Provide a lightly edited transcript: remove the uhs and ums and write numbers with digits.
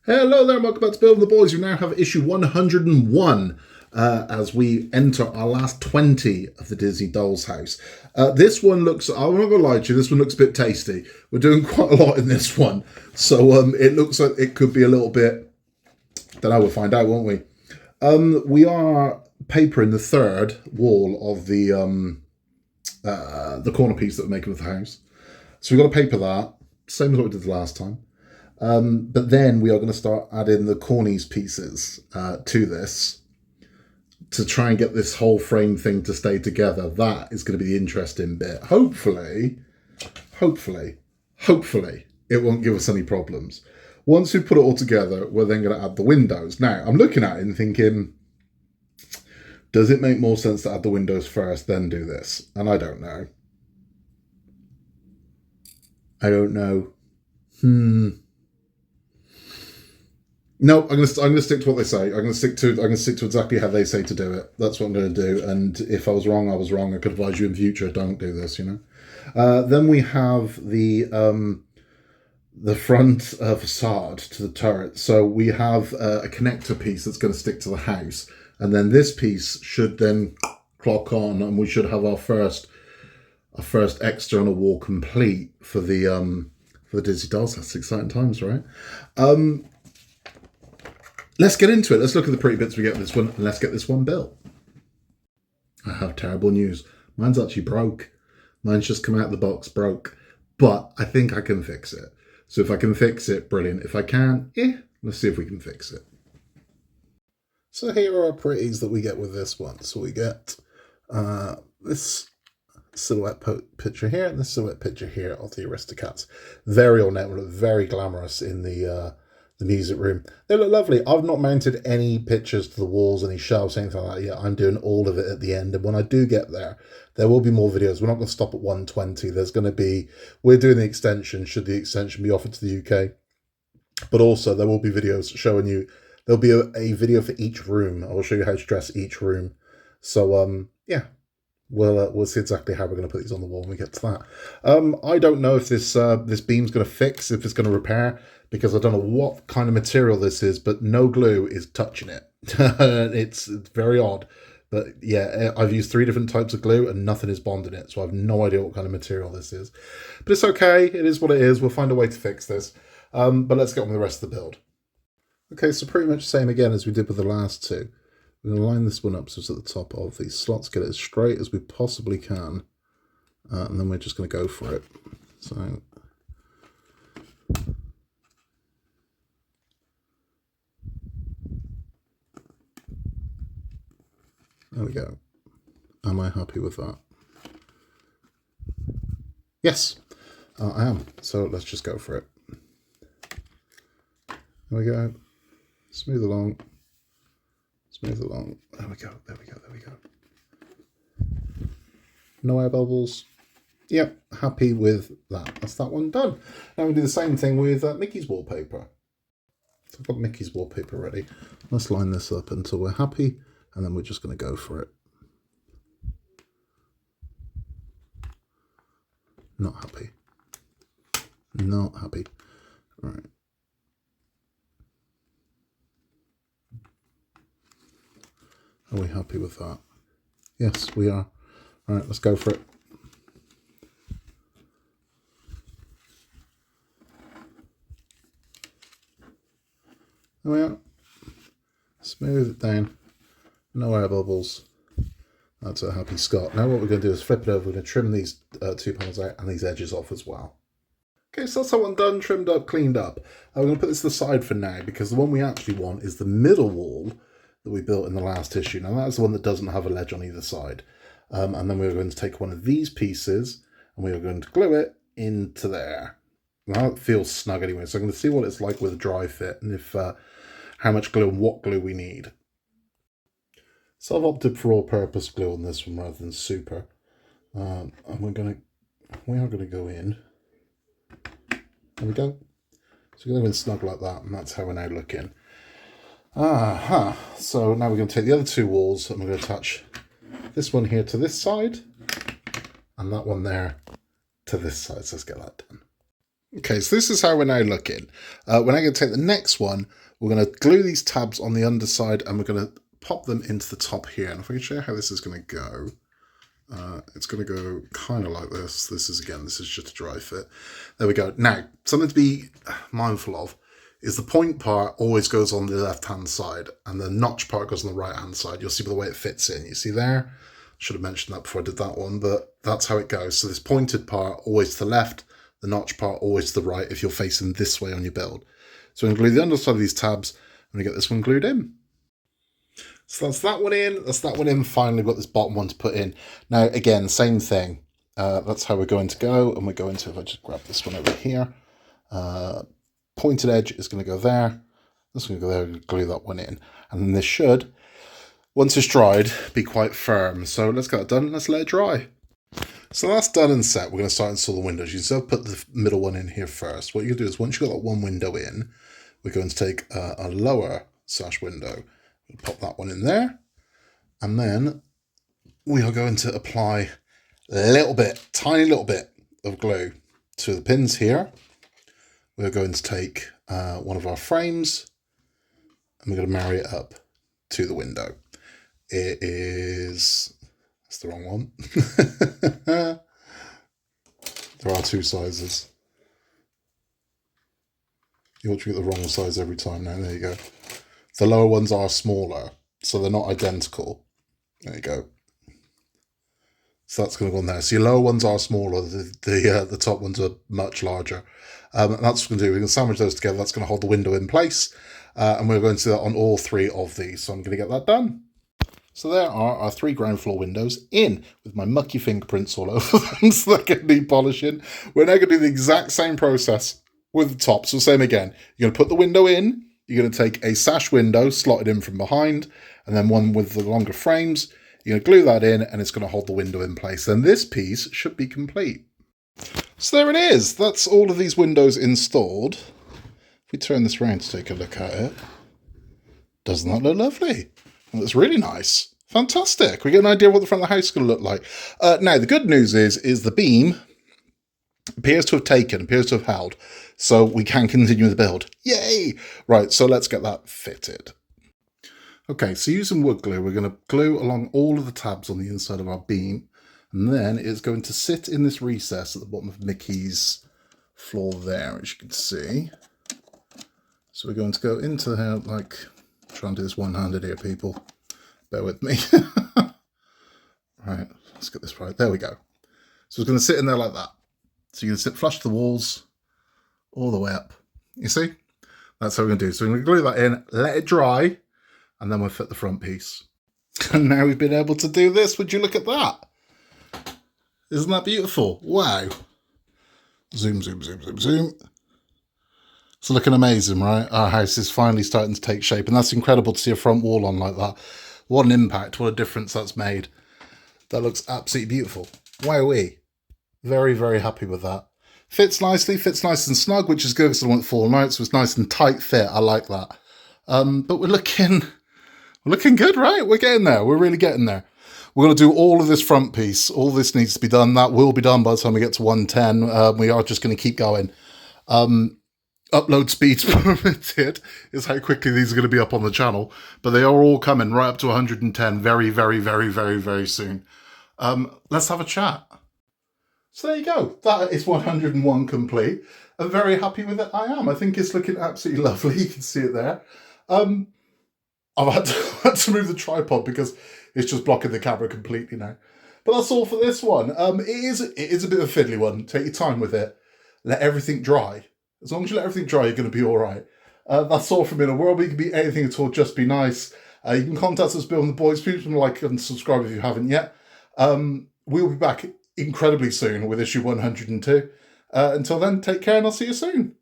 Hello there, welcome back to Building the Boys. We now have issue 101 as we enter our last 20 of the Disney Doll's House. This one looks, I'm not going to lie to you, this one looks a bit tasty. We're doing quite a lot in this one. So it looks like it could be a little bit, don't know, we'll find out, won't we? We are papering the third wall of the corner piece that we're making with the house. So we've got to paper that, same as what we did the last time. But then we are going to start adding the cornies pieces to this to try and get this whole frame thing to stay together. That is going to be the interesting bit. Hopefully, it won't give us any problems. Once we put it all together, we're then going to add the windows. Now, I'm looking at it and thinking, does it make more sense to add the windows first, then do this? And I don't know. No, I'm gonna stick to what they say. I'm gonna stick to exactly how they say to do it. That's what I'm gonna do. And if I was wrong, I was wrong. I could advise you in future, don't do this. Then we have the front facade to the turret. So we have a connector piece that's going to stick to the house, and then this piece should then clock on, and we should have our first external wall complete for the Disney Dolls. That's exciting times, right? Let's get into it. Let's look at the pretty bits we get with this one, and let's get this one built. I have terrible news. Mine's actually broke. Mine's just come out of the box broke. But I think I can fix it. So if I can fix it, brilliant. If I can't, let's see if we can fix it. So here are our pretties that we get with this one. So we get this silhouette picture here, and this silhouette picture here of the Aristocats. Very ornate, very glamorous in the music room. They look lovely. I've not mounted any pictures to the walls, any shelves, anything like that yet. I'm doing all of it at the end, and when I do get there will be more videos. We're not going to stop at 120. There's going to be, we're doing the extension, should the extension be offered to the UK, but also there will be videos showing you, there'll be a video for each room. I will show you how to dress each room. So yeah, we'll see exactly how we're going to put these on the wall when we get to that. I don't know if this beam's going to fix, if it's going to repair, because I don't know what kind of material this is, but no glue is touching it. It's very odd. But yeah, I've used 3 different types of glue and nothing is bonding it, so I have no idea what kind of material this is. But it's okay, it is what it is. We'll find a way to fix this. But let's get on with the rest of the build. Okay, so pretty much the same again as we did with the last two. We're going to line this one up so it's at the top of these slots, get it as straight as we possibly can, and then we're just going to go for it. So there we go. Am I happy with that? Yes, I am. So let's just go for it. There we go. Smooth along. Smooth along. There we go. There we go. There we go. No air bubbles. Yep, happy with that. That's that one done. Now we do the same thing with Mickey's wallpaper. So I've got Mickey's wallpaper ready. Let's line this up until we're happy, and then we're just going to go for it. Not happy. Not happy. All right. Are we happy with that? Yes, we are. All right, let's go for it. There we are. Smooth it down. No air bubbles. That's a happy Scott. Now what we're going to do is flip it over. We're going to trim these 2 panels out and these edges off as well. Okay, so that's that one done, trimmed up, cleaned up. We're going to put this to the side for now, because the one we actually want is the middle wall that we built in the last issue. Now that's the one that doesn't have a ledge on either side. And then we're going to take one of these pieces and we are going to glue it into there. Now it feels snug anyway, so I'm going to see what it's like with a dry fit and if how much glue and what glue we need. So I've opted for all-purpose glue on this one rather than super. And we are going to go in. There we go. So we're going to go in snug like that, and that's how we're now looking. So now we're going to take the other 2 walls and we're going to attach this one here to this side and that one there to this side. So let's get that done. Okay, so this is how we're now looking. We're now going to take the next one. We're going to glue these tabs on the underside and we're going to pop them into the top here. And if I can show you how this is going to go, it's going to go kind of like this. This is just a dry fit. There we go. Now, something to be mindful of is the point part always goes on the left-hand side and the notch part goes on the right-hand side. You'll see by the way it fits in. You see there? Should have mentioned that before I did that one, but that's how it goes. So this pointed part always to the left, the notch part always to the right if you're facing this way on your build. So I'm going to glue the underside of these tabs. I'm going to get this one glued in. So that's that one in. That's that one in. Finally, we've got this bottom one to put in. Now, again, same thing. That's how we're going to go. And we're going to, if I just grab this one over here, pointed edge is going to go there. This is going to go there and glue that one in. And then this should, once it's dried, be quite firm. So let's get that done. Let's let it dry. So that's done and set. We're going to start install the windows. You still put the middle one in here first. What you do is once you've got that one window in, we're going to take a lower sash window. We'll pop that one in there. And then we are going to apply a little bit, tiny little bit of glue to the pins here. We're going to take one of our frames and we're going to marry it up to the window. It is... That's the wrong one. There are two sizes. You want to get the wrong size every time now. There you go. The lower ones are smaller, so they're not identical. There you go. So that's going to go on there. So your lower ones are smaller. The top ones are much larger. And that's what we're going to do. We're going to sandwich those together. That's going to hold the window in place. And we're going to do that on all three of these. So I'm going to get that done. So there are our three ground floor windows in with my mucky fingerprints all over them, so they're going to need polishing. We're now going to do the exact same process with the top. So same again. You're going to put the window in. You're going to take a sash window, slot it in from behind, and then one with the longer frames. You're going to glue that in, and it's going to hold the window in place. Then this piece should be complete. So there it is. That's all of these windows installed. If we turn this around to take a look at it, doesn't that look lovely? That's really nice. Fantastic. We get an idea of what the front of the house is going to look like. Now, the good news is the beam appears to have held. So we can continue the build. Yay! Right, so let's get that fitted. Okay, so using wood glue, we're going to glue along all of the tabs on the inside of our beam. And then it's going to sit in this recess at the bottom of Mickey's floor there, as you can see. So we're going to go into here like... Try and do this one-handed here, people. Bear with me. Right, let's get this right. There we go. So it's going to sit in there like that. So you're going to sit flush to the walls all the way up. You see? That's how we're going to do. So we're going to glue that in, let it dry, and then we'll fit the front piece. And now we've been able to do this. Would you look at that? Isn't that beautiful? Wow. Zoom, zoom, zoom, zoom, zoom. It's looking amazing, right? Our house is finally starting to take shape, and that's incredible to see a front wall on like that. What an impact, what a difference that's made. That looks absolutely beautiful. Wowee. Very, very happy with that. Fits nicely, fits nice and snug, which is good because I don't want it falling out, so it's nice and tight fit. I like that. But we're looking good, right? We're getting there. We're really getting there. We're going to do all of this front piece. All this needs to be done. That will be done by the time we get to 110. We are just going to keep going. Upload speeds permitted is how quickly these are going to be up on the channel, but they are all coming right up to 110 very, very, very, very, very soon. Let's have a chat. So there you go. That is 101 complete. I'm very happy with it. I am. I think it's looking absolutely lovely. You can see it there. I've had to move the tripod because it's just blocking the camera completely now. But that's all for this one. It is a bit of a fiddly one. Take your time with it. Let everything dry. As long as you let everything dry, you're going to be all right. That's all from In a World. We can be anything at all, just be nice. You can contact us, Bill and the Boys. Please like and subscribe if you haven't yet. We'll be back incredibly soon with issue 102. Until then, take care and I'll see you soon.